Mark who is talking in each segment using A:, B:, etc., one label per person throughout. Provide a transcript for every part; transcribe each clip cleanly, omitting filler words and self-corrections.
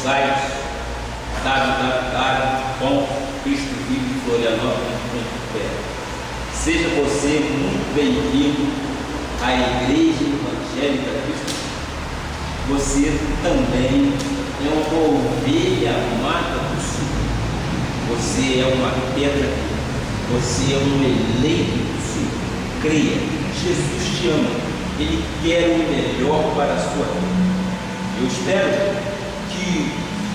A: site www.cristoflorianópolis.com. Seja você muito bem-vindo à Igreja Evangélica Cristo. Você também é uma ovelha amada do Senhor. Você é uma pedra, você é um eleito do Senhor. Creia, Jesus te ama, Ele quer o melhor para a sua vida. Eu espero que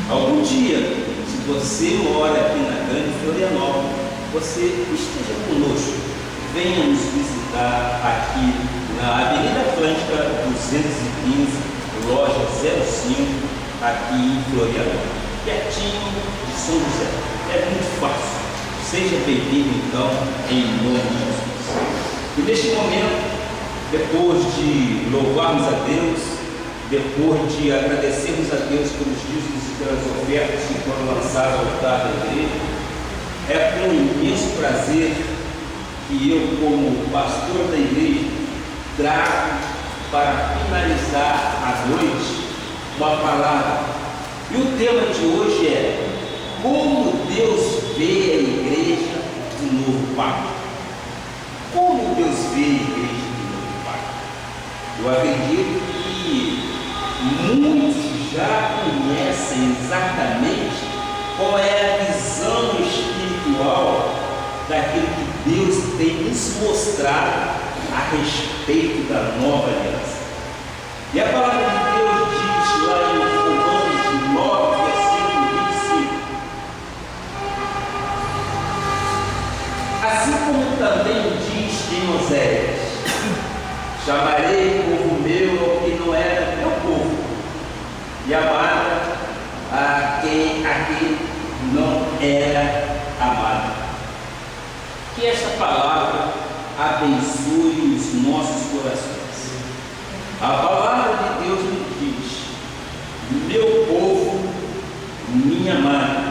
A: algum dia, se você mora aqui na Grande Florianópolis, você esteja conosco, venha nos visitar aqui na Avenida Atlântica 215, loja 05, aqui em Florianópolis, pertinho de São José. É muito fácil. Seja bem-vindo então, em nome de Jesus. E neste momento, depois de louvarmos a Deus, depois de agradecermos a Deus pelos dízimos e pelas ofertas que foram lançadas ao altar da igreja, é com imenso prazer que eu, como pastor da igreja, trago para finalizar a noite uma palavra. E o tema de hoje é: como Deus vê a igreja do novo pacto. Como Deus vê a igreja do novo pacto? Eu acredito que muitos já conhecem exatamente qual é a visão espiritual daquilo que Deus tem nos mostrado a respeito da nova aliança. E a palavra de Deus diz lá em Romanos 9, versículo 25, assim como também diz em Oséias: chamarei povo meu ao que não era meu povo, e amada a quem não era amado. Que esta palavra abençoe os nossos corações. A palavra de Deus nos diz: meu povo, minha amada.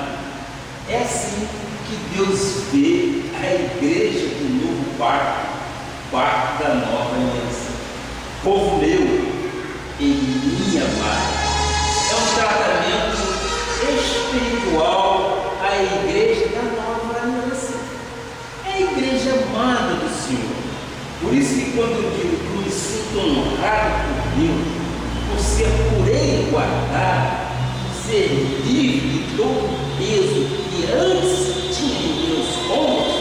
A: É assim que Deus vê a igreja do novo pacto, pacto da nova aliança. Povo meu e minha amada. É um tratamento espiritual à igreja da nova aliança. É a igreja amada do Senhor. Por isso que quando eu digo que me sinto honrado por Deus, por ser por Ele guardado, ser livre de todo o peso que antes tinha em meus ombros,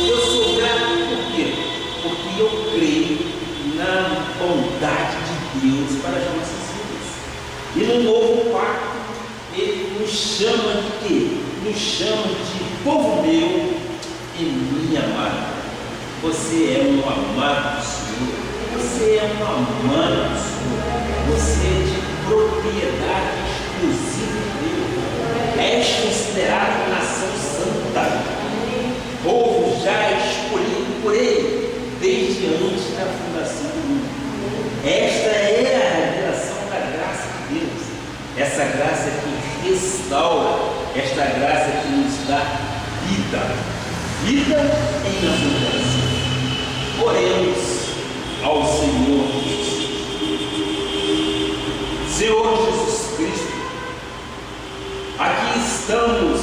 A: eu sou grato por quê? Porque eu creio na bondade de Deus para as nossas vidas. E no novo pacto, Ele nos chama de quê? Nos chama de povo meu e minha amada. Você é um amado do Senhor. Você é um amado do Senhor. Você é de propriedade exclusiva de Deus. És considerado nação santa, povo já escolhido por Ele desde antes da fundação do mundo. Esta é a revelação da graça de Deus. Essa graça que restaura, esta graça que nos dá vida. Vida em nosso coração. Oremos ao Senhor Jesus. Senhor Jesus Cristo, aqui estamos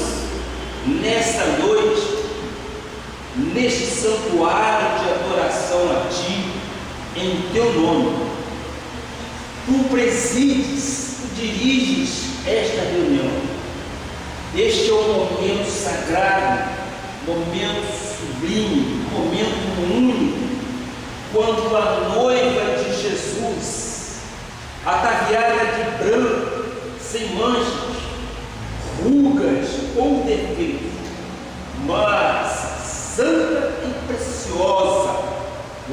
A: nesta noite, neste santuário de adoração a Ti, em Teu nome. Tu presides, Tu diriges esta reunião. Este é um momento sagrado, momento sublime, momento único, quando a noiva de Jesus, ataviada de branco, sem manchas, rugas ou defeitos, mas santa e preciosa,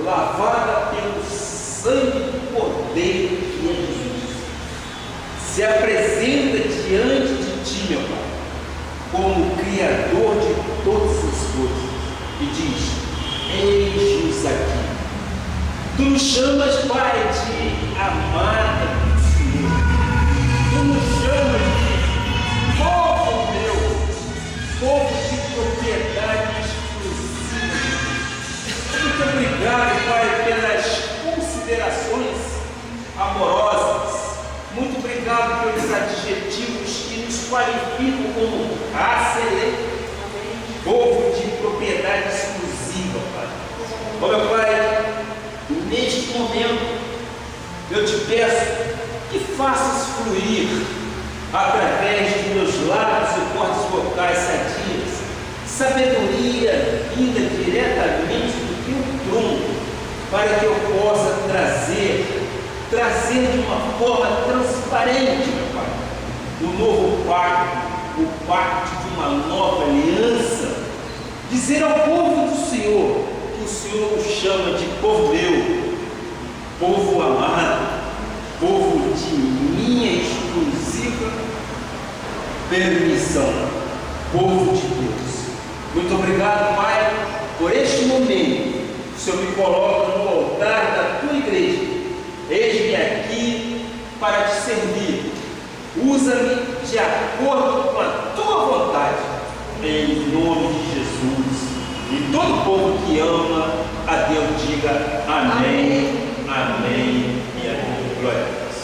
A: lavada pelo sangue do Cordeiro que é Jesus, se apresenta diante de Ti, meu Pai, como Criador de todas as coisas, e diz: eis-nos aqui. Tu nos chamas, Pai, de amada do Senhor. Tu nos chamas de povo meu, povo de propriedade exclusiva. Muito obrigado, Pai, pelas considerações amorosas. Muito obrigado pelos adjetivos que qualificam como raça eleita, povo de propriedade exclusiva, Pai. Ó meu Pai, neste momento, eu te peço que faças fluir, através de meus lábios e cordas vocais sadias, sabedoria vinda diretamente do teu trono, para que eu possa trazer de uma forma transparente, meu Pai, o novo pacto, o pacto de uma nova aliança, dizer ao povo do Senhor que o Senhor o chama de povo meu, povo amado, povo de minha exclusiva permissão, povo de Deus. Muito obrigado, Pai, por este momento. O Senhor me coloca no altar da tua igreja. Eis-me aqui para te servir. Usa-me de acordo com a tua vontade, em nome de Jesus. E todo povo que ama a Deus diga amém, amém e amém. Glória a Deus.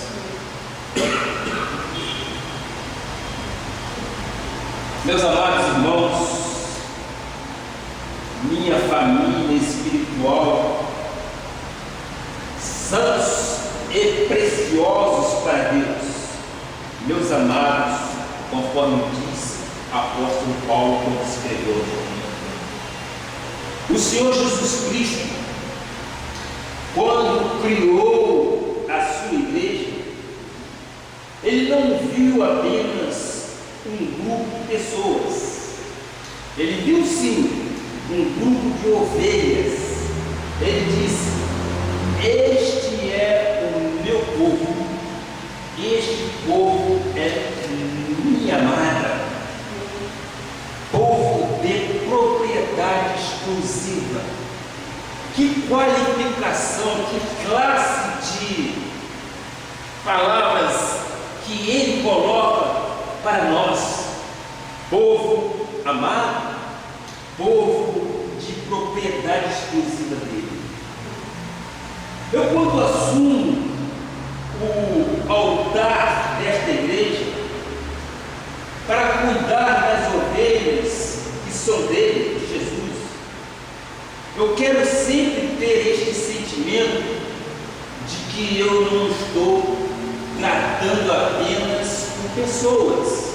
A: Meus amados irmãos, minha família espiritual, santos e preciosos para Deus, meus amados, conforme diz o apóstolo Paulo quando escreveu, o Senhor Jesus Cristo, quando criou a sua igreja, Ele não viu apenas um grupo de pessoas, Ele viu sim um grupo de ovelhas. Ele disse: este é o meu povo, este povo é minha amada, povo de propriedade exclusiva. Que qualificação, que classe de palavras que Ele coloca para nós: povo amado, povo de propriedade exclusiva dele. Eu, quando assumo o altar desta igreja para cuidar das ovelhas que são dele, Jesus, eu quero sempre ter este sentimento de que eu não estou tratando apenas com pessoas,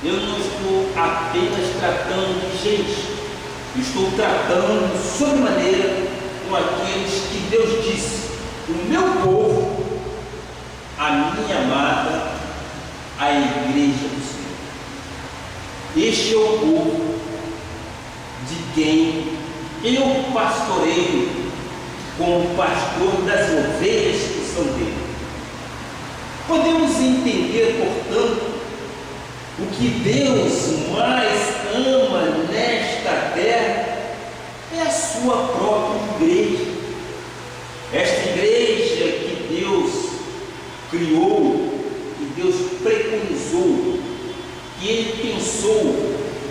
A: eu não estou apenas tratando de gente, eu estou tratando sobremaneira com aqueles que Deus disse: o meu povo, a minha amada, a igreja do Senhor. Este é o povo de quem eu pastoreio como pastor das ovelhas que são dele. Podemos entender, portanto, o que Deus mais ama nesta terra é a sua própria igreja. Esta igreja que Deus criou, que Deus preconizou, que Ele pensou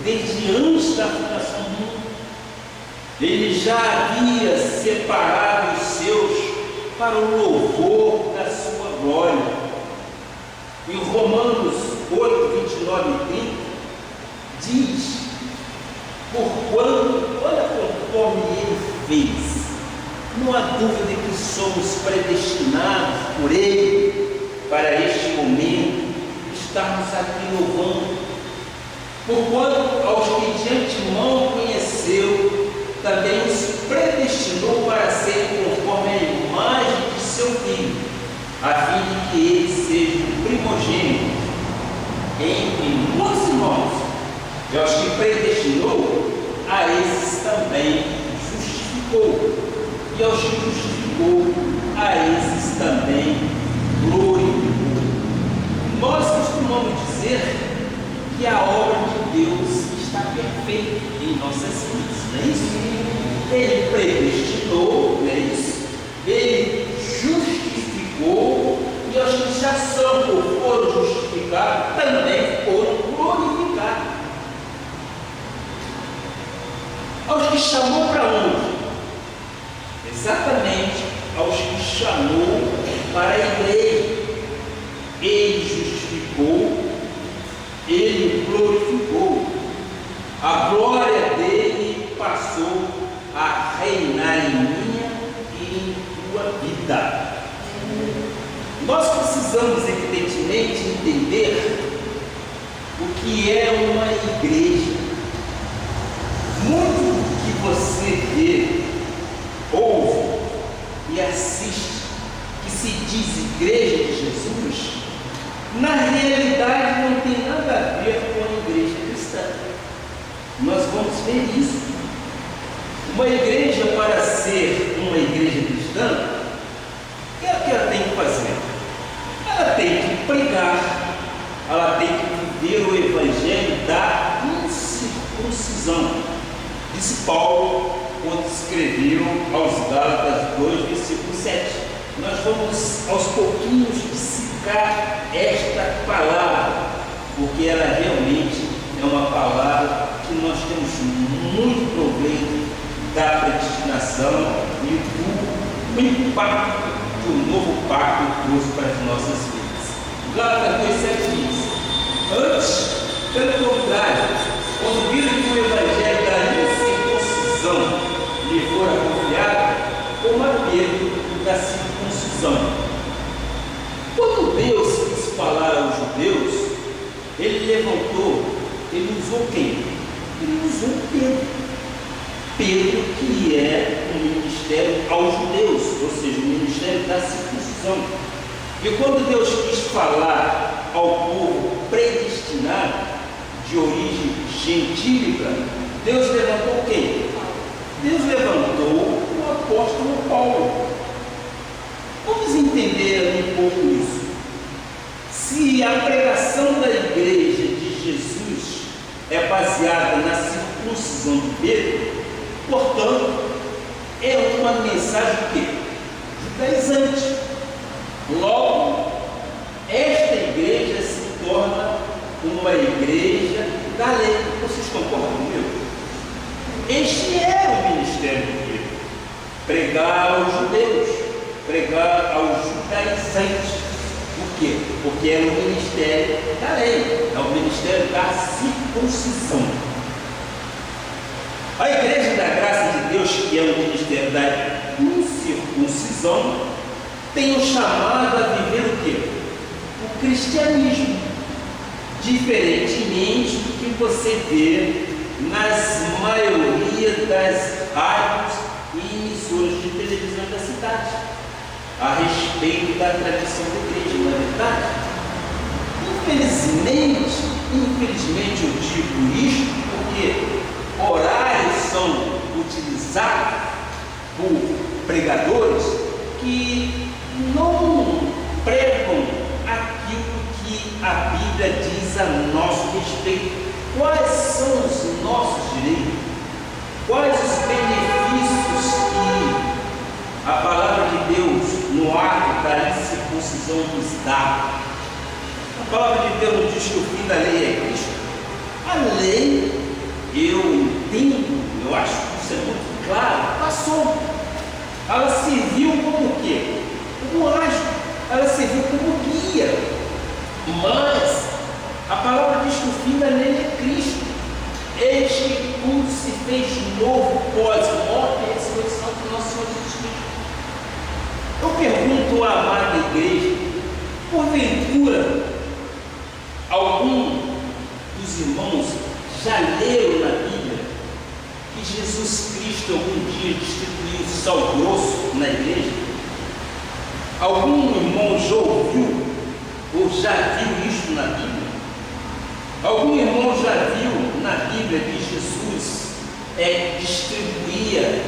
A: desde antes da fundação do mundo. Ele já havia separado os seus para o louvor da sua glória. Em Romanos 8, 29 e 30, diz: porquanto, olha conforme Ele fez, não há dúvida de que somos predestinados por Ele para este momento estarmos aqui louvando. Porquanto aos que de antemão conheceu, também os predestinou para serem conforme a imagem de seu Filho, a fim de que ele seja o primogênito entre muitos irmãos. E aos que predestinou, a esses também justificou. E aos que justificou, a esses também glorificou. Nós costumamos dizer que a obra de Deus está perfeita em nossas vidas, não é isso? Ele predestinou, não é isso? Ele justificou, e aos que já são ou foram justificados, também foram glorificados. Aos que chamou para onde? Exatamente aos que chamou para a igreja. Ele justificou, ele glória dele passou a reinar em minha e em tua vida. Nós precisamos, evidentemente, entender o que é uma igreja. Muito do que você vê, ouve e assiste, que se diz Igreja de Jesus, na realidade não tem nada a ver com a igreja cristã. Nós vamos ver isso. Uma igreja, para ser uma igreja cristã, o que ela tem que fazer? Ela tem que pregar, ela tem que viver o evangelho da incircuncisão. Disse Paulo quando escreveu aos Gálatas 2, versículo 7. Nós vamos aos pouquinhos dissecar esta palavra, porque ela realmente é uma palavra que nós temos muito problema da predestinação e do impacto que o novo pacto trouxe para as nossas vidas. Gálatas 2,7 diz: antes, pelo contrário, quando viram que o evangelho da incircuncisão lhe fora confiado, como a Pedro da circuncisão. Quando Deus quis falar aos judeus, ele levantou, ele usou quem? Ele usou Pedro. Pedro, que é um ministério aos judeus, ou seja, o ministério da circuncisão. E quando Deus quis falar ao povo predestinado, de origem gentílica, Deus levantou quem? Deus levantou o apóstolo Paulo. Vamos entender um pouco isso. Se a pregação da igreja de Jesus é baseada na circuncisão de Pedro, portanto, é uma mensagem que judaizante. Logo, esta igreja se torna uma igreja da lei. Vocês concordam comigo? Este é o ministério de Pedro: pregar aos judeus, pregar aos judaizantes. Por quê? Porque é o ministério da lei, é o ministério da circuncisão. A Igreja da Graça de Deus, que é o ministério da incircuncisão, tem o chamado a viver o quê? O cristianismo, diferentemente do que você vê nas maioria das rádios e emissoras de televisão da cidade, a respeito da tradição da igreja, não é verdade? Infelizmente eu digo isto porque horários são utilizados por pregadores que não pregam aquilo que a Bíblia diz a nosso respeito. Quais são os nossos direitos? Quais os benefícios que a palavra de Deus no ato da incircuncisão nos dá? A palavra de Deus nos diz que o fim da lei é Cristo. A lei, eu entendo, eu acho que isso é muito claro, passou. Ela serviu como o quê? Como anjo. Ela serviu como guia. Mas a palavra diz que o fim da lei é Cristo. Este que tudo se fez novo pós-morte e ressurreição do nosso Senhor Jesus Cristo. Eu pergunto à amada igreja, porventura, algum dos irmãos já leram na Bíblia que Jesus Cristo algum dia distribuiu sal grosso na igreja? Algum irmão já ouviu ou já viu isso na Bíblia? Algum irmão já viu na Bíblia que Jesus distribuía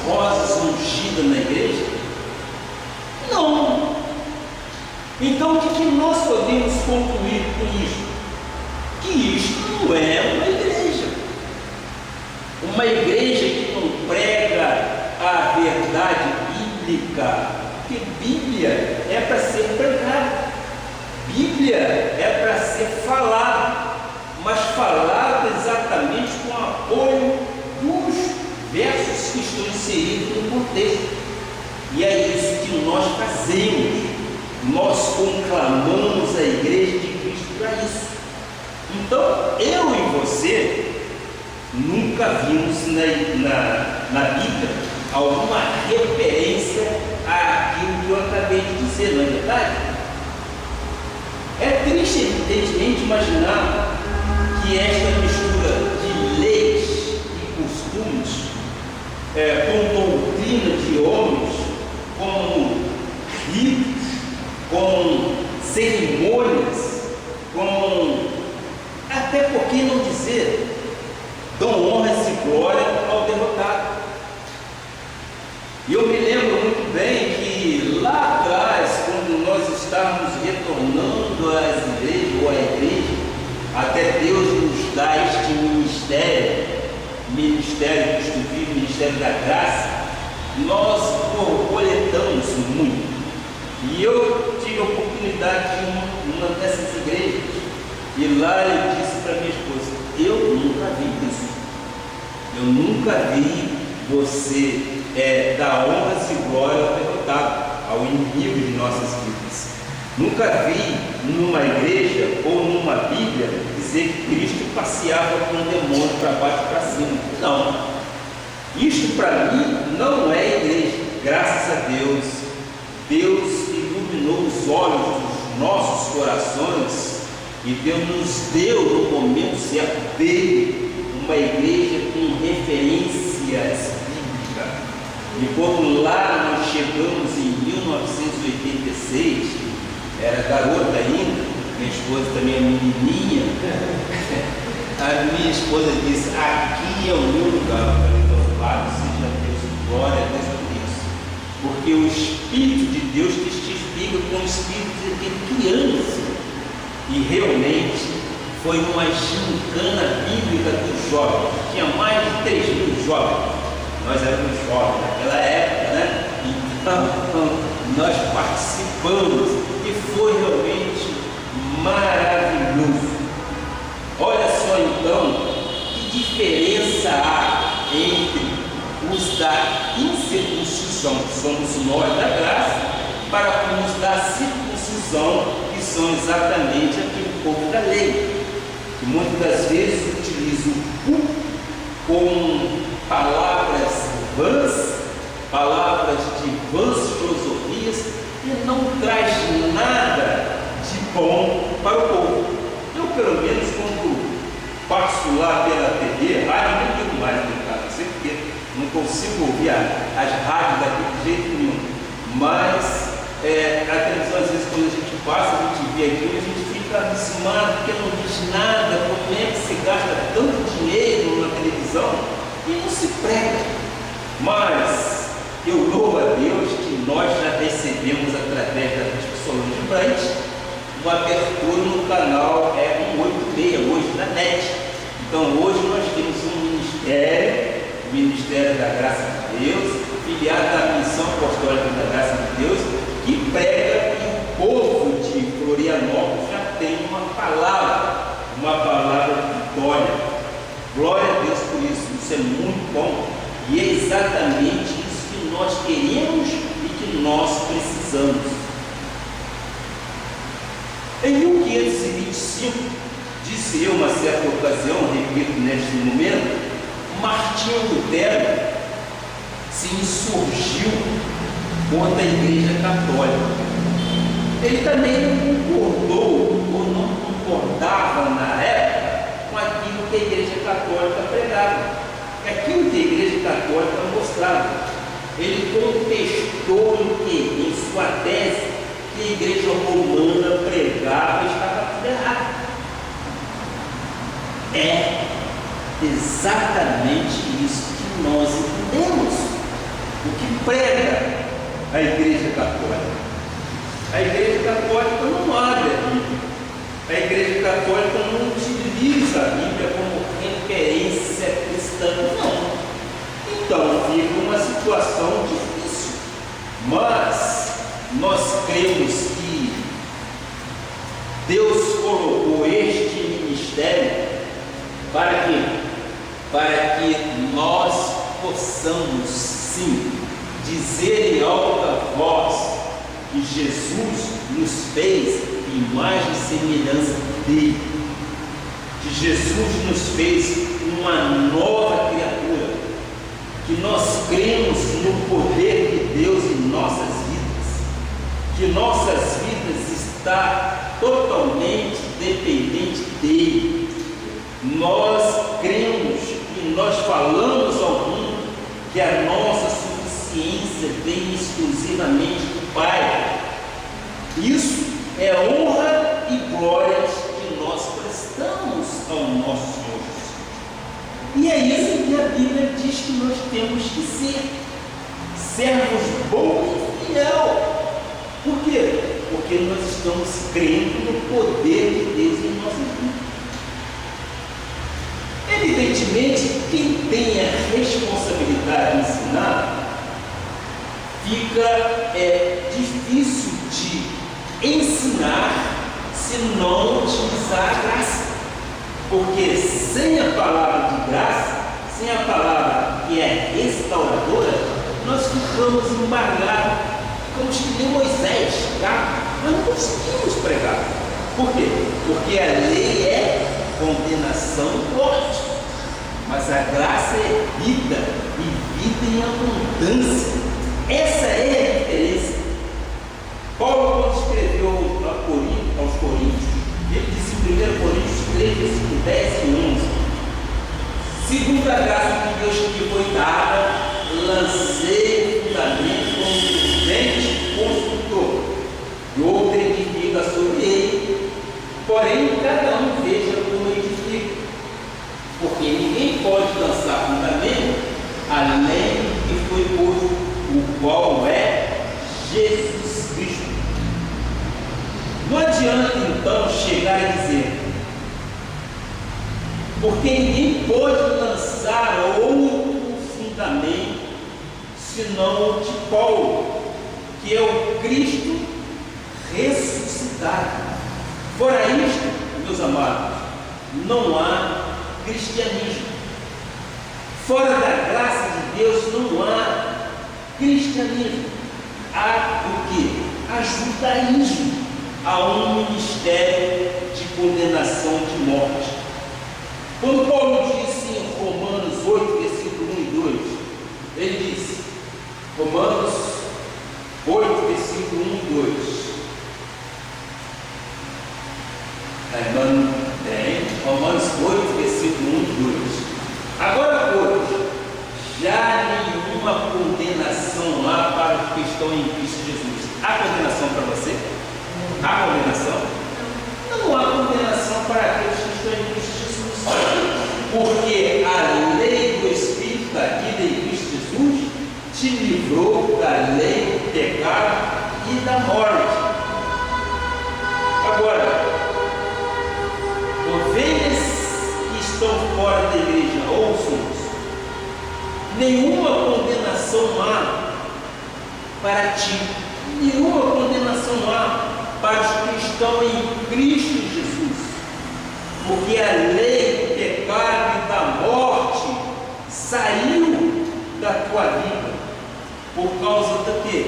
A: rosas ungidas na igreja? Não. Então o que nós podemos concluir com isso? Que isto não é uma igreja. Uma igreja que não prega a verdade bíblica, porque Bíblia é para ser pregada, Bíblia é para ser falada, mas falada exatamente com o apoio dos versos que estão inseridos no contexto. E é isso que nós fazemos. Nós conclamamos a igreja de Cristo para isso. Então, eu e você nunca vimos na Bíblia alguma referência àquilo que eu acabei de dizer, não é verdade? É triste, evidentemente, imaginar que esta mistura de leis e costumes com doutrina de homens, com ritos, com cerimônias, com, até por que não dizer, dão honras e glória ao derrotado. E eu me lembro muito bem que lá atrás, quando nós estávamos retornando às igrejas ou à igreja, até Deus nos dá este ministério do Vivo, ministério da graça, nós borboletamos muito. E eu tive a oportunidade de uma dessas igrejas, e lá eu disse para minha esposa: eu nunca vi isso. Eu nunca vi você dar honras e glória ao derrotado, ao inimigo de nossas vidas. Nunca vi numa igreja ou numa Bíblia dizer que Cristo passeava com um demônio para baixo e para cima. Não. Isto para mim não é igreja. Graças a Deus, Deus iluminou os olhos dos nossos corações e Deus nos deu no momento certo dele uma igreja com referências bíblicas. E quando lá nós chegamos em 1986, era garota ainda, minha esposa também é menininha, a minha esposa disse: aqui é o meu lugar. Eu falei: louvado seja Deus, glória a Deus por isso, porque o Espírito de Deus testifica com o Espírito de criança. E realmente foi uma gincana bíblica dos jovens, tinha mais de 3.000 jovens, nós éramos jovens naquela época, né? Então nós participamos e foi realmente maravilhoso. Olha só então que diferença há entre os da incircuncisão, que somos nós da graça, para os da circuncisão, que são exatamente aquele povo da lei, que muitas das vezes utiliza o culto com palavras vãs, palavras de vãs filosofias, e não traz nada de bom para o povo. Eu, pelo menos, quando passo lá pela TV, rádio não digo mais no caso, não sei porque não consigo ouvir as rádios daqui de jeito nenhum, mas a televisão, às vezes, quando a gente passa, a gente vê aquilo, a gente fica abismado, porque não diz nada. Como é que se gasta tanto dinheiro na televisão e não se prega? Mas eu louvo a Deus que nós já recebemos, através da Bispo Solange Brandt, uma abertura no canal 186 hoje na NET. Então hoje nós temos um ministério, o Ministério da Graça de Deus, filiado à Missão Apostólica da Graça de Deus, que prega, e o povo de Florianópolis já tem uma palavra de vitória. Glória a Deus por isso, isso é muito bom, e é exatamente isso que nós queremos e que nós precisamos. Em 1525, disse eu uma certa ocasião, repito neste momento, Martinho Lutero se insurgiu contra a Igreja Católica. Ele também não concordou ou não concordava na época com aquilo que a Igreja Católica pregava, aquilo que a Igreja Católica mostrava. Ele contestou em sua tese que a Igreja Romana pregava e estava tudo errado. É exatamente isso que nós entendemos. O que prega a Igreja Católica? A Igreja Católica não abre a Bíblia. A Igreja Católica não utiliza a Bíblia como referência cristã, não. Então fica uma situação difícil. Mas nós cremos que Deus colocou este ministério para quê? Para que nós possamos sim dizer em alta voz que Jesus nos fez imagem e semelhança dele, que Jesus nos fez uma nova criatura, que nós cremos no poder de Deus em nossas vidas, que nossas vidas estão totalmente dependentes dele. Nós cremos e nós falamos ao mundo que a nossa suficiência vem exclusivamente do Pai. Isso é honra e glória que nós prestamos ao nosso Senhor Jesus. E é isso que a Bíblia diz que nós temos que ser: servos bons e fiel. Por quê? Porque nós estamos crendo no poder de Deus em nossas vidas. Evidentemente, quem tem a responsabilidade de ensinar, fica difícil de ensinar se não utilizar a graça. Porque sem a palavra de graça, sem a palavra que é restauradora, nós ficamos embargados, como que nem Moisés, tá? Nós não conseguimos pregar. Por quê? Porque a lei é condenação e morte, mas a graça é vida, e vida em abundância. Essa é a diferença. Paulo, quando escreveu aos Coríntios, ele disse em 1 Coríntios 3, versículo 10 e 11: segundo a graça de Deus que me foi dada, lancei o fundamento como prudente construtor, e outro edifica sobre ele, porém cada um veja como edifica, porque ninguém pode lançar fundamento além do que foi posto, o qual é Jesus Cristo. Não adianta então chegar e dizer, porque ninguém pode lançar outro fundamento senão o de Paulo, que é o Cristo ressuscitado. Fora isto, meus amados, não há cristianismo. Fora da graça de Deus não há cristianismo. Há o que? Há judaísmo. Há um ministério de condenação de morte. Quando Paulo disse em Romanos 8, versículo 1 e 2, ele disse, Romanos 8, versículo 1 e 2. Romanos 8, versículo 1 e 2. Agora, pois, já nenhuma condenação há para os que estão em Cristo Jesus. Há condenação para você? Há condenação? Não há condenação para aqueles que estão em Cristo Jesus. Porque a lei do Espírito da vida em Cristo Jesus te livrou da lei do pecado e da morte. Agora, ovelhas que estão fora da igreja, ouçam-nos. Nenhuma condenação há para ti, nenhuma condenação há para os que estão em Cristo Jesus, porque a lei do pecado e da morte saiu da tua vida, por causa do quê?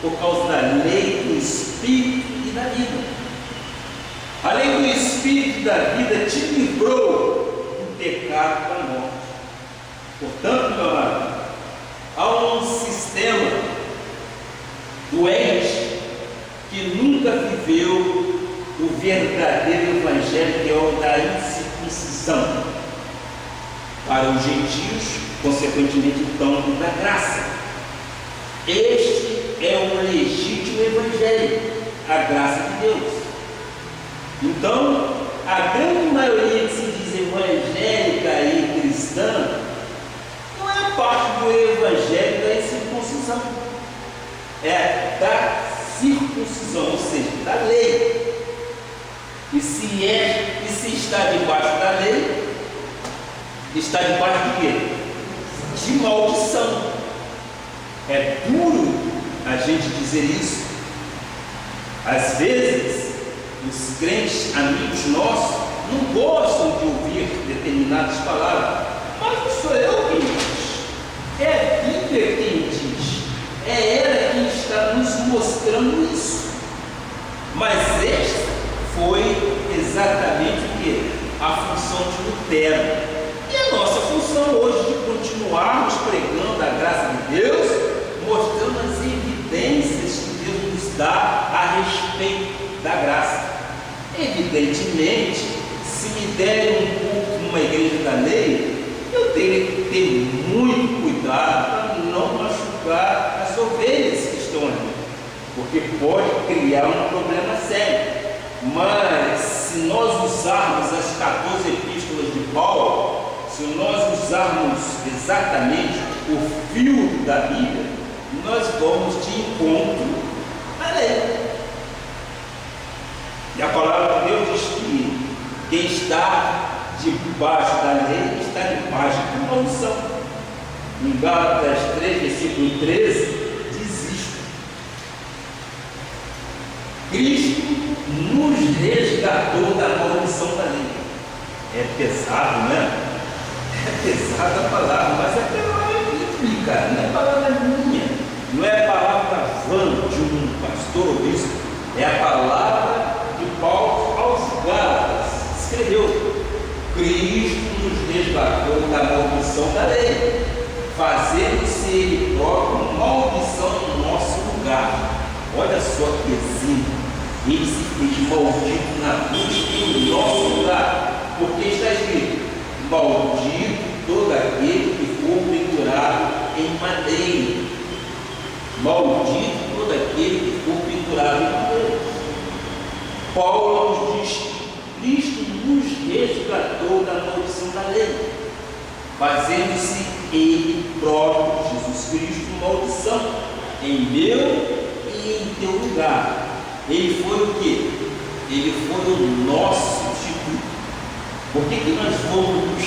A: Por causa da lei do Espírito e da vida. A lei do Espírito e da vida te livrou do pecado e da morte. Portanto, meu amado, há um sistema doente que nunca viveu o verdadeiro evangelho, que é o da incircuncisão. Para os gentios, consequentemente, então, o da graça. Este é o legítimo evangelho, a graça de Deus. Então, a grande maioria que se diz evangélica e cristã não é parte do evangelho da incircuncisão, é da circuncisão, ou seja, da lei. E se está debaixo da lei, está debaixo de quê? De maldição. É duro a gente dizer isso. Às vezes, os crentes amigos nossos não gostam de ouvir determinadas palavras, mas não sou eu quem diz, é a Bíblia quem diz, é ela quem está nos mostrando isso. Mas esta foi exatamente o que? A função de Lutero. E a nossa evidentemente, se me derem um culto numa igreja da lei, eu tenho que ter muito cuidado para não machucar as ovelhas que estão ali, porque pode criar um problema sério. Mas se nós usarmos as 14 epístolas de Paulo, se nós usarmos exatamente o fio da Bíblia, nós vamos de encontro à lei. E a palavra de Deus diz que quem está debaixo da lei está debaixo da maldição. Em Gálatas 3, versículo 13, diz isto: Cristo nos resgatou da maldição da lei. É pesado, né? É pesada a palavra, mas é palavra bíblica, não é palavra minha, não é a palavra vã de um pastor ou bispo, é a palavra de Paulo aos Gálatas. Escreveu: Cristo nos resgatou da maldição da lei, fazendo-se Ele próprio maldição no nosso lugar. Olha só que exemplo. Ele se fez maldito na cruz em nosso lugar, porque está escrito: maldito todo aquele que for pendurado em madeira. Maldito todo aquele que for pendurado em madeira. Paulo nos diz: Cristo nos resgatou da maldição da lei, fazendo-se Ele próprio, Jesus Cristo, maldição, em meu e em teu lugar. Ele foi o quê? Ele foi o nosso substituto. Por que nós vamos nos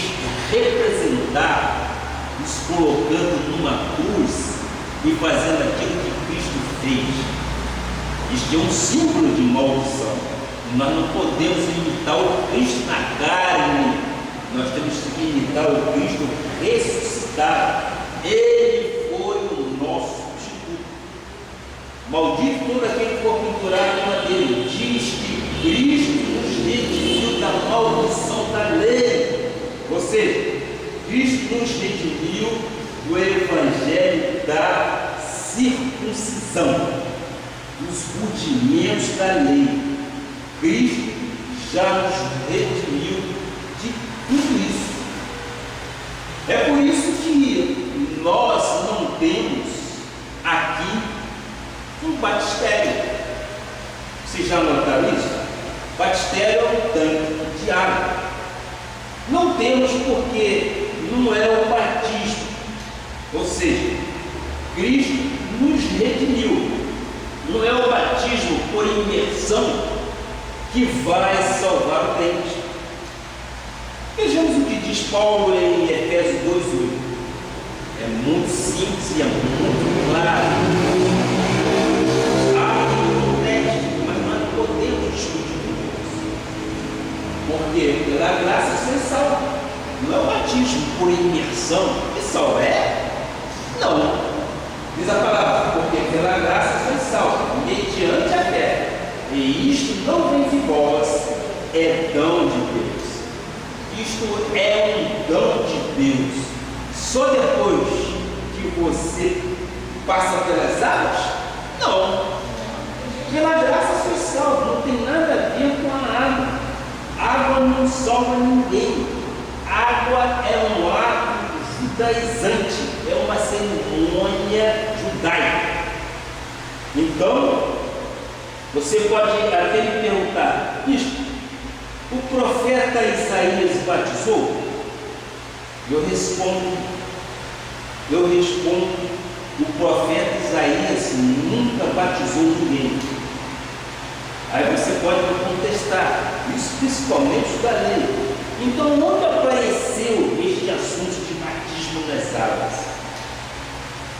A: representar, nos colocando numa cruz e fazendo aquilo que Cristo fez? Isto é um símbolo de maldição. Nós não podemos imitar o Cristo na carne, nós temos que imitar o Cristo ressuscitado. Ele foi o nosso substituto. Maldito todo aquele que for pendurado em madeira. Diz que Cristo nos redimiu da maldição da lei. Ou seja, Cristo nos redimiu do evangelho da circuncisão, dos rudimentos da lei. Cristo já nos redimiu de tudo isso. É por isso que nós não temos aqui um batistério. Vocês já notaram isso? Batistério é um tanque de água. Não temos porque não é o batismo. Ou seja, Cristo nos redimiu. Não é o batismo por imersão que vai salvar o crente. Vejamos o que diz Paulo em Efésios 2:8. É muito simples e é muito claro. Há um texto, mas nós não podemos discutir com Deus. Porque pela graça você é salvo. Não é o batismo por imersão que salva. Não. Diz a palavra: porque pela graça foi salvo, mediante a fé. E isto não vem de vós, é dom de Deus. Isto é um dom de Deus. Só depois que você passa pelas águas? Não. Pela graça foi salvo, não tem nada a ver com a água. Água não salva ninguém. Água é um ato judaizante, é uma cerimônia judaica. Então, você pode até me perguntar: isto, o profeta Isaías batizou? Eu respondo, o profeta Isaías nunca batizou ninguém. Aí você pode me contestar, isso principalmente da lei. Então nunca apareceu este assunto de batismo nas águas.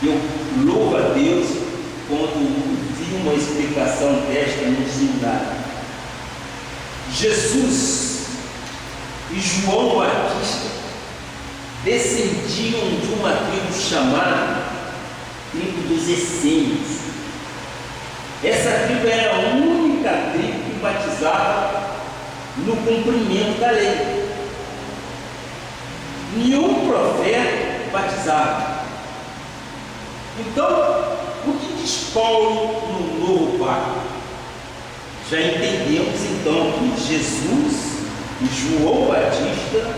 A: Eu louvo a Deus quando vi uma explicação desta no seminário. Jesus e João Batista descendiam de uma tribo chamada tribo dos essênios. Essa tribo era a única tribo que batizava no cumprimento da lei. Nenhum profeta batizava. Então, o que diz Paulo no Novo Pacto? Já entendemos então que Jesus e João Batista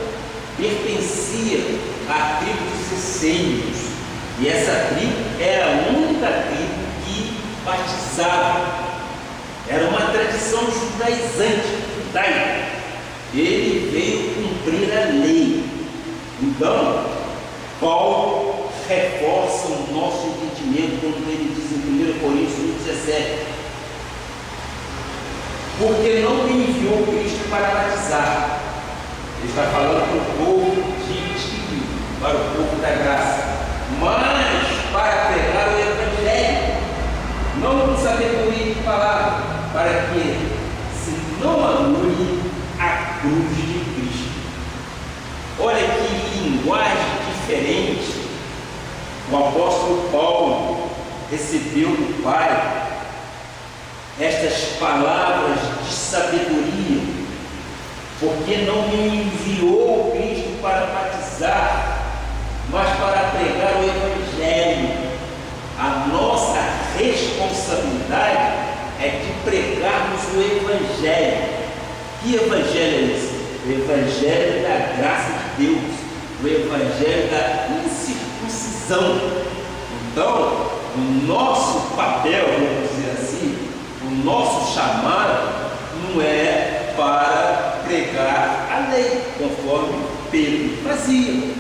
A: pertenciam à tribo dos essênios, e essa tribo era a única tribo que batizava. Era uma tradição judaizante, judaica. Ele veio cumprir a lei. Então, Paulo reforça o nosso entendimento quando ele diz em 1 Coríntios 1,17: porque não me enviou Cristo para batizar. Ele está falando para o povo de Tiro, para o povo da graça, mas para pregar o Evangelho, não com sabedoria de palavra, para que se não anule a cruz de Cristo. Olha que linguagem diferente o apóstolo Paulo recebeu do Pai, estas palavras de sabedoria, porque não me enviou Cristo para batizar, mas para pregar o Evangelho. A nossa responsabilidade é de pregarmos o Evangelho. Que Evangelho é esse? O Evangelho da graça de Deus, o Evangelho da incircuncisão. Então, o nosso papel, vamos dizer assim, o nosso chamado não é para pregar a lei, conforme Pedro fazia,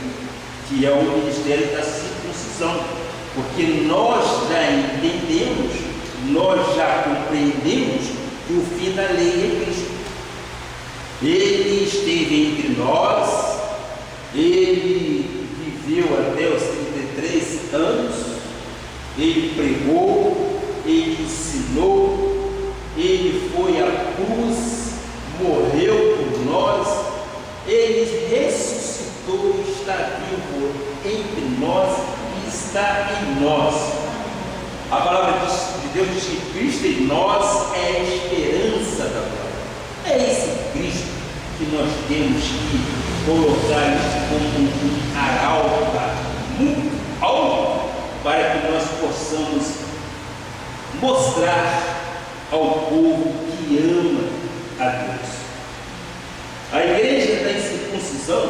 A: que é o ministério da circuncisão, porque nós já entendemos, nós já compreendemos que o fim da lei é Cristo. Ele esteve entre nós, ele viveu até os 33 anos, ele pregou, ele ensinou, ele foi à cruz, morreu por nós, ele ressuscitou e está vivo entre nós e está em nós. A palavra de Deus diz que Cristo em nós é a esperança da glória. É esse Cristo que nós temos que colocar como um arauto muito alto, para que nós possamos mostrar ao povo que ama a Deus. A igreja da incircuncisão,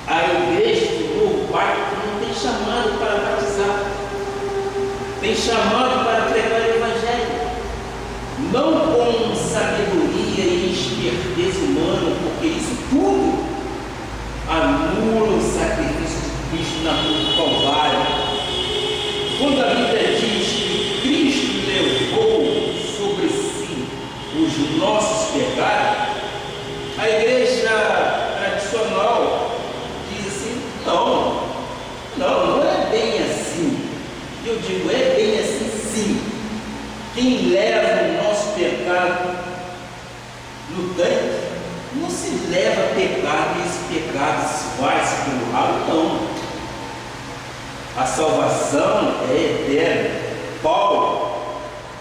A: a igreja do novo pacto, não tem chamado para batizar, tem chamado para pregar o Evangelho, não com sabedoria e esperteza humana, porque isso tudo anula o sacrifício de Cristo na cruz do Calvário. Quando a Bíblia diz que Cristo levou sobre si os nossos pecados, a igreja tradicional diz assim: não é bem assim. Eu digo, é bem assim sim. Quem leva o nosso pecado no tanque, não se leva pecado e esse pecado se vai se pelo ralo, não. A salvação é eterna. Paulo,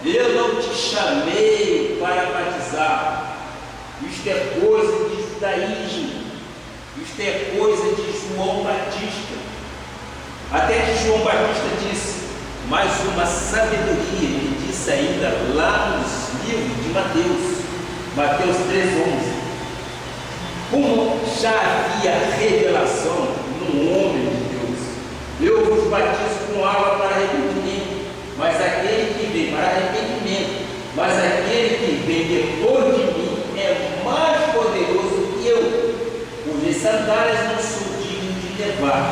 A: eu não te chamei para batizar. Isto é coisa de judaísmo. Isto é coisa de João Batista. Até que João Batista disse mais uma sabedoria, ele disse ainda lá nos livros de Mateus 3,11. Como já havia revelação no homem de Deus, eu vos batizo com água para arrependimento, mas aquele que vem para arrependimento, mas aquele que vem depois de mim é mais poderoso que eu, cujas sandálias não sou digno de levar.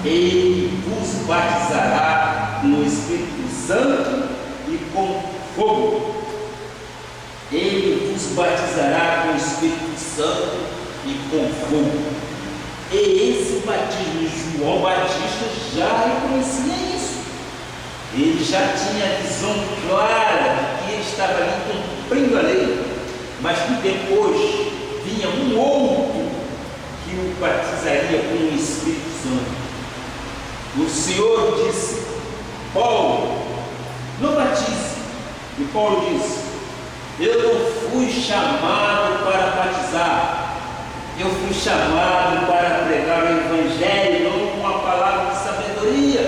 A: Ele vos batizará no Espírito Santo e com fogo. Ele vos batizará com o Espírito Santo e com fogo. E esse batismo de João Batista já reconhecia isso. Ele já tinha a visão clara de que ele estava ali cumprindo a lei, mas que depois vinha um outro que o batizaria com o Espírito Santo. O Senhor disse: Paulo, não batize. E Paulo disse: eu não fui chamado para batizar, eu fui chamado para pregar o Evangelho, não com uma palavra de sabedoria,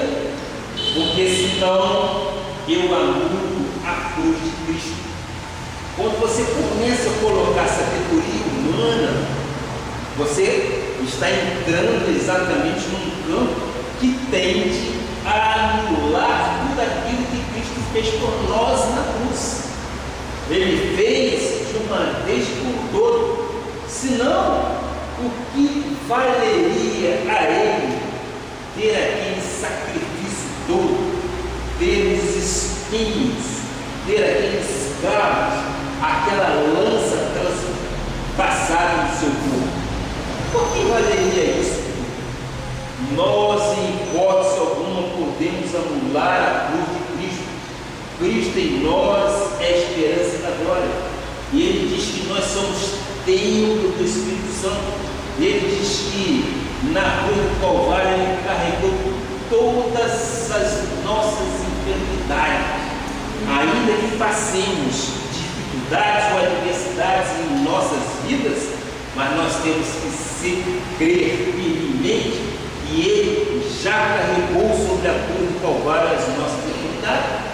A: porque senão eu anulo a cruz de Cristo. Quando você começa a colocar sabedoria humana, você está entrando exatamente num campo que tende a anular tudo aquilo que Cristo fez por nós na cruz. Ele fez de uma vez por todo. Senão, o que valeria a Ele ter aquele sacrifício todo, ter os espinhos, ter aqueles cravos, aquela lança passada no seu corpo? Por que valeria isso? Nós, em hipótese alguma, podemos anular a cruz de Cristo. Cristo em nós é a esperança da glória. E Ele diz que nós somos templo do Espírito Santo. E Ele diz que na cruz do Calvário Ele carregou todas as nossas enfermidades. Ainda que passemos dificuldades ou adversidades em nossas vidas, mas nós temos que crer firmemente que Ele já carregou sobre a cruz do Calvário as nossas enfermidades.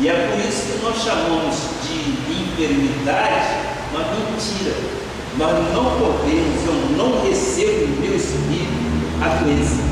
A: E é por isso que nós chamamos de enfermidade uma mentira. Nós não podemos, eu não recebo no meu espírito a doença.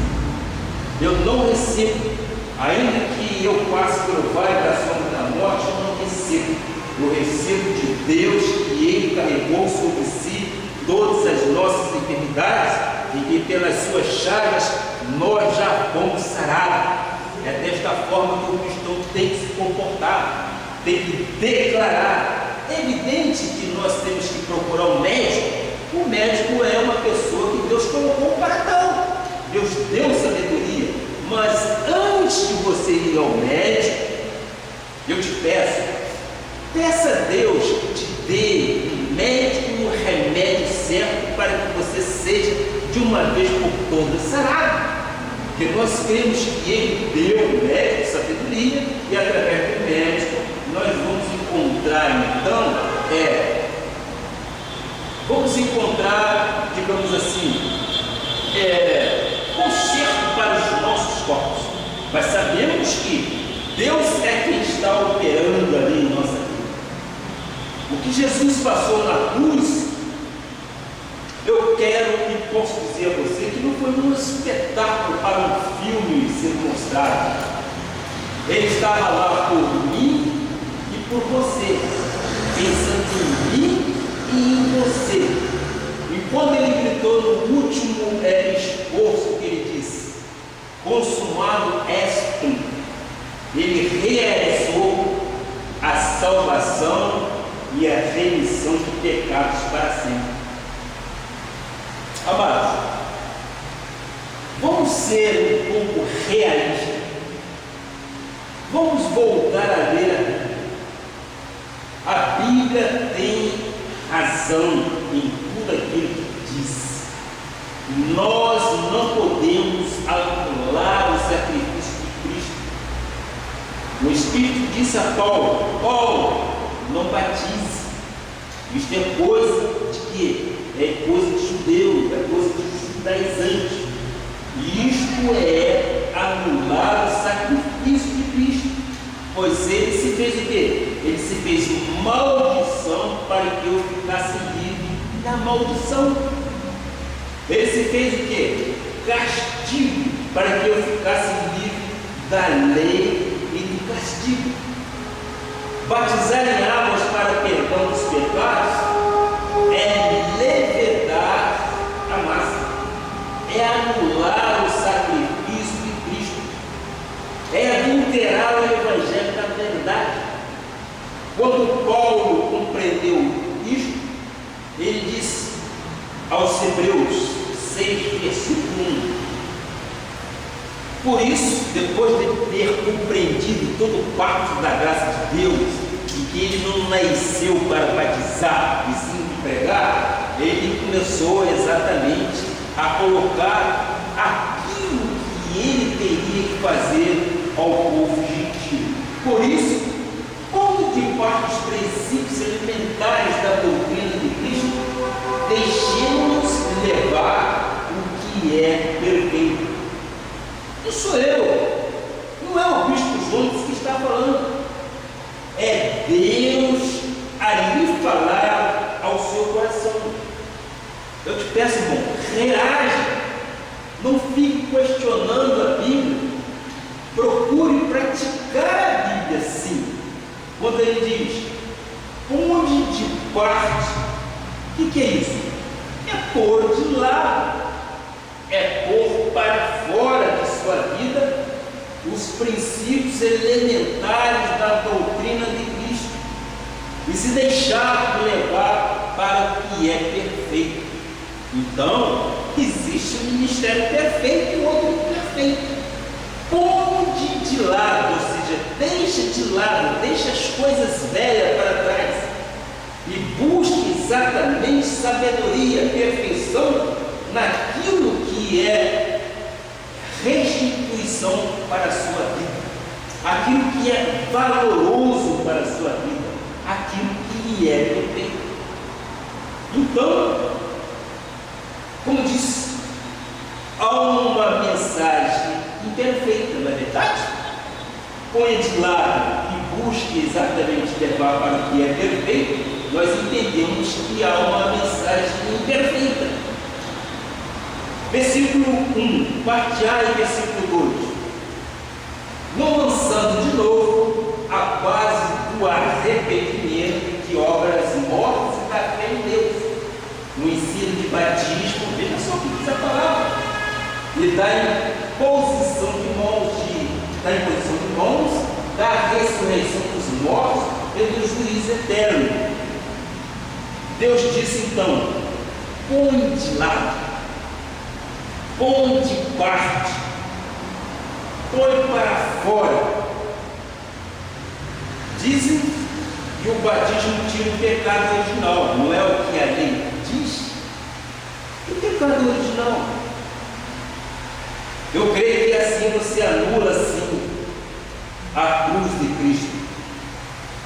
A: Eu não recebo, ainda que eu passe pelo vale da sombra da morte, eu não recebo. Eu recebo de Deus que Ele carregou sobre si todas as nossas enfermidades e que pelas suas chagas nós já fomos sarados. É desta forma que o cristão tem que se comportar, tem que declarar. É evidente que nós temos que procurar um médico. O médico é uma pessoa que Deus colocou para tal. Deus deu sabedoria. Mas antes de você ir ao médico, eu te peça a Deus que te dê um médico e um remédio certo para que você seja de uma vez por todas sarado. Porque nós cremos que Ele deu o médico sabedoria e através do médico nós vamos encontrar, digamos assim, conserto para os nossos corpos. Mas sabemos que Deus é quem está operando ali em nossa vida. O que Jesus passou na cruz, eu quero e posso dizer a você que não foi um espetáculo para um filme ser mostrado. Ele estava lá por mim e por você, pensando em mim e em você. E quando Ele gritou no último esforço que Ele disse, consumado és tu, Ele realizou a salvação e a remissão de pecados para sempre. Amados, vamos ser um pouco realistas. Vamos voltar a ler a Bíblia. A Bíblia tem razão em tudo aquilo que diz. Nós não podemos anular o sacrifício de Cristo. O Espírito disse a Paulo, não batize. Isto é coisa de quê? É coisa de judeu, é coisa de judaizante. Isto é anular o sacrifício de Cristo. Pois Ele se fez o quê? Ele se fez maldição para que eu ficasse livre da maldição. Ele se fez o quê? Castigo para que eu ficasse livre da lei e do castigo. Batizar em águas para perdão dos pecados é levedar a massa, é anular o sacrifício de Cristo, é adulterar o Evangelho da verdade. Quando Paulo compreendeu isto, ele disse aos Hebreus 6, versículo 1: por isso, depois de ter compreendido todo o pacto da graça de Deus, e que ele não nasceu para batizar e sim pregar, ele começou exatamente a colocar aquilo que ele teria que fazer ao povo gentil. Por isso, como de parte dos princípios elementares da doutrina de Cristo, deixemos levar o que é perfeito. Isso sou eu, não é o bispo Jones que está falando, é Deus ali falando Eu te peço, irmão, reaja. Não fique questionando a Bíblia. Procure praticar a Bíblia, sim. Quando ele diz, ponde de parte, o que é isso? É pôr de lado, é pôr para fora de sua vida os princípios elementares da doutrina de Cristo e se deixar levar para o que é perfeito. Então, existe um ministério perfeito e outro imperfeito. Ponde de lado, ou seja, deixa de lado, deixa as coisas velhas para trás e busque exatamente sabedoria, perfeição naquilo que é restituição para a sua vida, aquilo que é valoroso para a sua vida, aquilo que é perfeito. Então, como disse, há uma mensagem imperfeita, não é verdade? Ponha de lado e busque exatamente levar para o que é perfeito, nós entendemos que há uma mensagem imperfeita. Versículo 1, parte A e versículo 2. Não lançando de novo a base do arrependimento de obras mortas e da fé em Deus. No ensino de batismo, veja só o que diz a palavra. E da imposição de mãos, da ressurreição dos mortos e do juízo eterno. Deus disse então, põe de lado, põe de parte, põe para fora. Dizem que o batismo tira o pecado original, não é o que a lei diz? O pecado original. Eu creio que assim você anula sim a cruz de Cristo.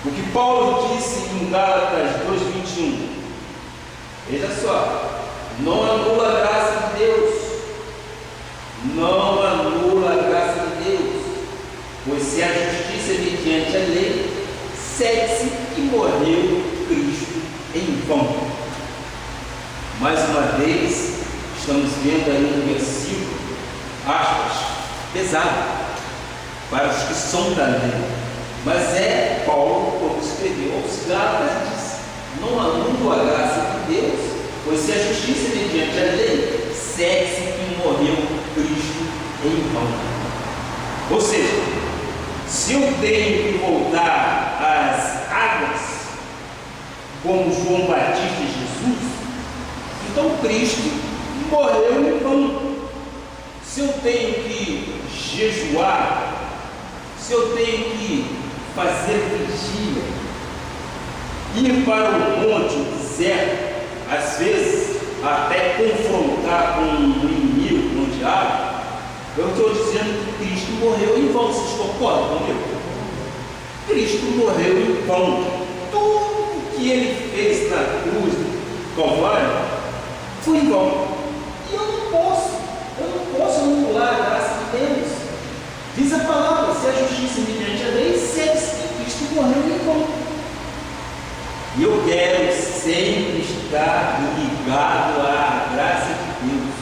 A: O que Paulo disse em Gálatas 2:21. Veja só, não anula a graça de Deus. Não anula a graça de Deus. Pois se a justiça é mediante a lei, segue-se que morreu Cristo em vão. Mais uma vez, estamos vendo aí um versículo, aspas, pesado, para os que são da lei. Mas é Paulo, quando escreveu aos Gálatas, disse, não anula a graça de Deus, pois se a justiça é mediante a lei, segue-se que morreu Cristo em vão. Ou seja, se eu tenho que voltar às águas, como João Batista e Jesus, então Cristo morreu em vão. Se eu tenho que jejuar, se eu tenho que fazer vigília, ir para o monte, o deserto, às vezes até confrontar com um inimigo, com o diabo, eu estou dizendo que Cristo morreu em vão. Vocês concordam comigo? Cristo morreu em vão. Tudo que ele fez na cruz do Calvário foi em vão. E eu não posso anular a graça de Deus. Diz a palavra, se a justiça mediante a lei, segue-se que Cristo morreu em vão. E eu quero sempre estar ligado à graça de Deus.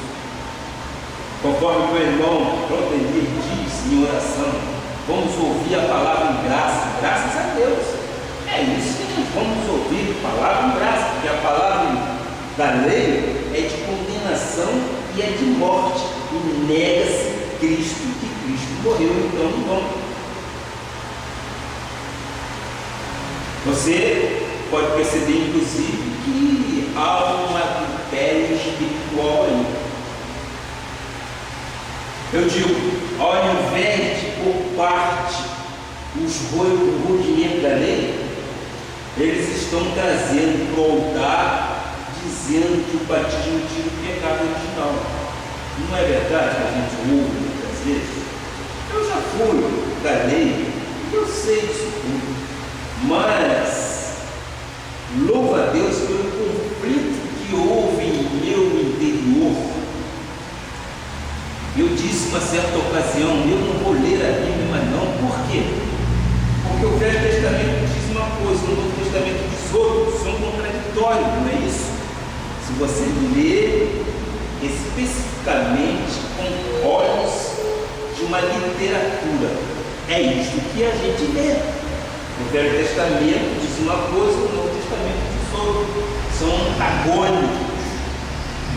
A: Conforme o meu irmão Claudemir diz em oração, vamos ouvir a palavra em graça, graças a Deus. É isso que nós vamos ouvir, palavra em graça, porque a palavra da lei é de condenação e é de morte, e nega-se Cristo, que Cristo morreu, então não vão. Você pode perceber, inclusive, que há um adultério espiritual aí. Eu digo, ao invés de por parte o rudimento da lei, eles estão trazendo para o altar, dizendo que o batismo tira o pecado original. Não é verdade que a gente ouve muitas vezes? Eu já fui da lei e eu sei disso tudo, mas louva a Deus pelo conflito que houve em meu interior. Eu disse uma certa ocasião, eu não vou ler a Bíblia, mas não, por quê? Porque o Velho Testamento diz uma coisa, o Novo Testamento diz outra, são contraditórios, não é isso? se você ler especificamente com olhos de uma literatura. É isso que a gente lê. O Velho Testamento diz uma coisa, o Novo Testamento diz outra. São antagônicos.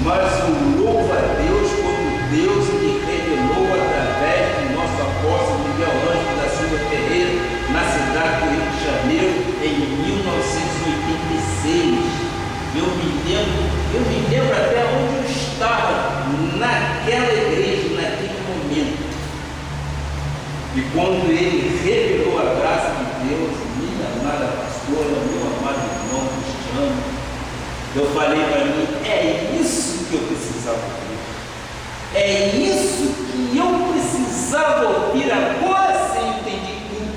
A: Mas o louvo a Deus como Deus me revelou através do nosso apóstolo Miguel Ângelo da Silva Ferreira, na cidade do Rio de Janeiro, em 1986. Eu me lembro até onde eu estava, naquela igreja, naquele momento. E quando ele revelou a graça de Deus, minha amada pastora, meu amado irmão Cristiano, eu falei para mim, é isso que eu precisava ouvir. É isso que eu precisava ouvir. Agora sim eu entendi tudo.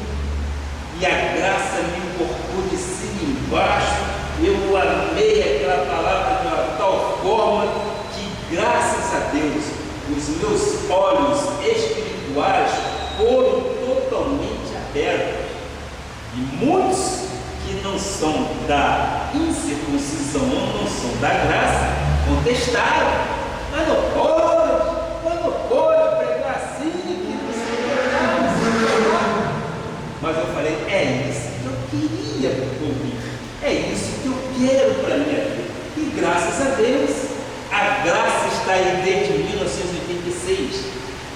A: E a graça me cortou de cima e embaixo. Eu amei aquela palavra de uma tal forma que, graças a Deus, os meus olhos espirituais foram totalmente abertos. E muitos que não são da incircuncisão ou não são da graça, contestaram, mas não pode pregar assim, que não sei. Mas eu falei, é isso que eu queria ouvir, é isso que eu quero para a minha vida. E graças a Deus, a graça está aí desde 1986,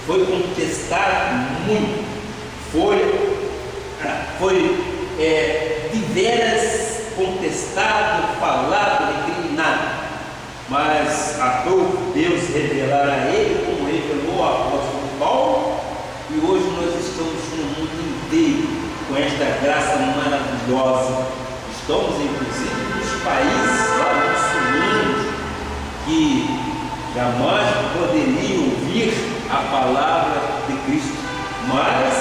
A: foi contestada muito, foi deveras contestado, falado, recriminado, mas aprove Deus revelar a ele, como revelou ao apóstolo Paulo, e hoje nós estamos no mundo inteiro com esta graça maravilhosa. Estamos inclusive nos países lá muçulmanos que jamais poderiam ouvir a palavra de Cristo, mas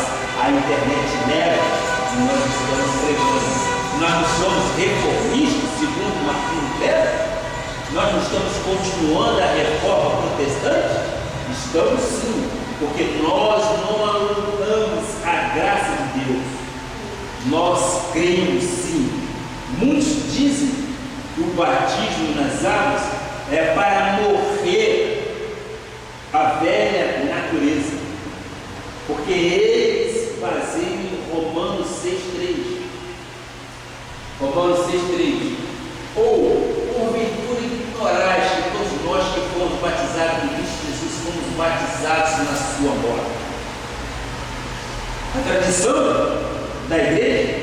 A: a internet nega. Nós estamos pregando. Nós não somos reformistas, segundo Martinho Lutero? Nós não estamos continuando a reforma protestante? Estamos sim, porque nós não anulamos a graça de Deus. Nós cremos sim. Muitos dizem que o batismo nas águas é para morrer a velha natureza, porque eles baseiam em Romanos 6,3. Romanos 6,3. Ou, porventura, ignorais que todos nós que fomos batizados em Cristo Jesus fomos batizados na sua morte. A tradição da igreja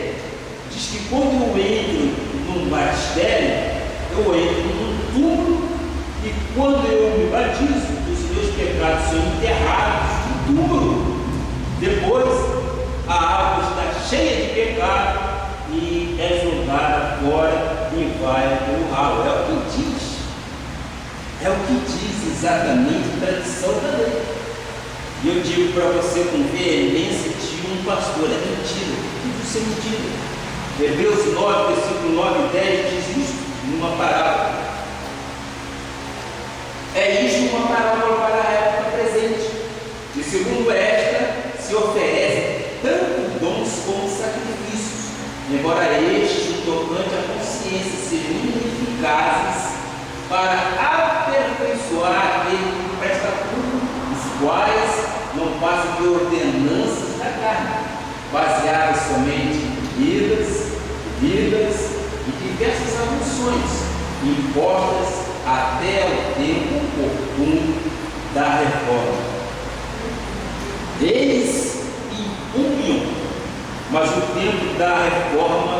A: diz que quando eu entro num batistério, eu entro num túmulo, e quando eu me batizo, os meus pecados são enterrados no túmulo. Depois, a água está cheia de pecado e é jogada fora e vai para o ralo. É o que diz. É o que diz exatamente a tradição da lei. E eu digo para você com veemência de um pastor, é mentira. Tudo isso é mentira. Hebreus 9, versículo 9 e 10 diz isso numa parábola. É isto uma parábola para a época presente. E segundo esta, se oferece tanto dons como sacrifícios, embora estes, tocante à consciência, sejam ineficazes para aperfeiçoar aquele que presta culto, os quais não passam de ordenanças da carne, baseadas somente em vidas e diversas abluções, impostas até o tempo oportuno da reforma. Eles impunham, mas o tempo da reforma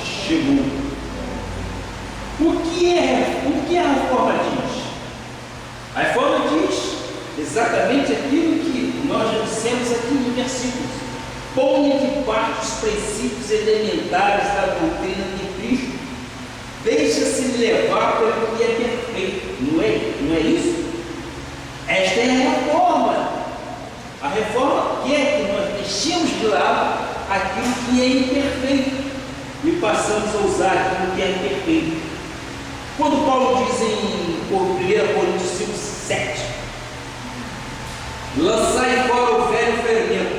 A: chegou. O que a reforma diz? A reforma diz exatamente aquilo que nós já dissemos aqui no versículo. Ponha de parte os princípios elementares da doutrina de Cristo. Deixa-se levar pelo que é perfeito. Não é isso? Esta é a reforma. A reforma quer que nós deixemos de lado aquilo que é imperfeito e passamos a usar aquilo que é perfeito. Quando Paulo diz em 1 Coríntios 5,7: lançai fora o velho fermento,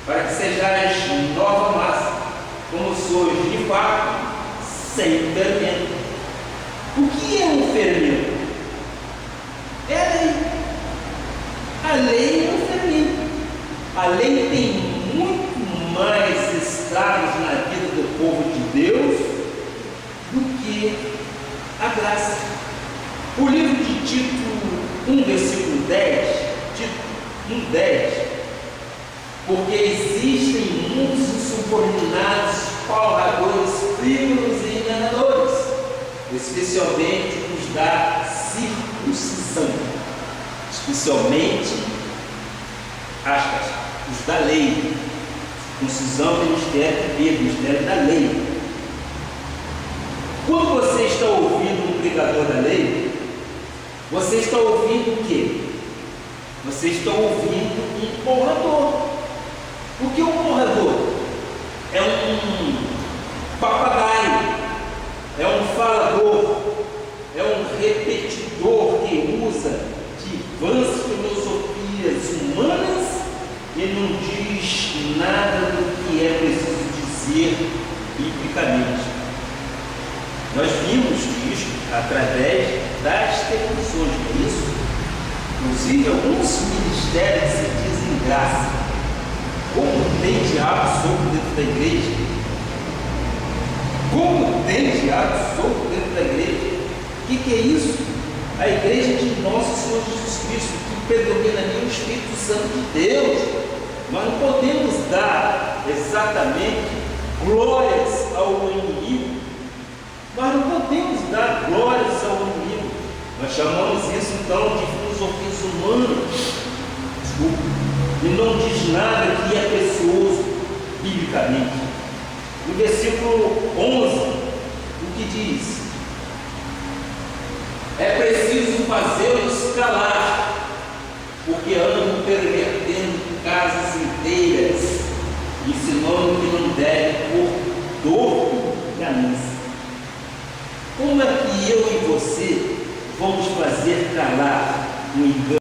A: para que sejais nova massa, como sois de fato, sem fermento. O que que é um fermento? É a lei. A lei é um fermento. A lei tem muito mais estragos na vida do povo de Deus do que a graça. O livro de Tito 1, versículo 10, Tito 1:10, porque existem muitos insubordinados, palradores, frívolos e enganadores, especialmente os da circuncisão, especialmente, aspas, os da lei. Circuncisão é o mistério da lei. Quando você está ouvindo um pregador da lei, você está ouvindo o quê? Você está ouvindo um porrador. O que é um porrador? É um papagaio, é um falador, é um repetidor que usa de vãs filosofias humanas e não diz nada do que é preciso dizer biblicamente. Nós vimos isso através das definições, não é isso? Inclusive, alguns ministérios se dizem graça. Como tem diabo solto dentro da igreja? Como tem diabo solto dentro da igreja? O que é isso? A igreja de nosso Senhor Jesus Cristo, que predomina ali o Espírito Santo de Deus. Nós não podemos dar exatamente glórias ao inimigo. Nós não podemos dar glórias ao inimigo. Nós chamamos isso então de filosofias humanas. Desculpa. E não diz nada que é precioso biblicamente. No versículo 11, o que diz? É preciso fazê-los calar, porque andam pervertendo casas inteiras, ensinando que não deve por dor e ganância. Como é que eu e você vamos fazer calar o engano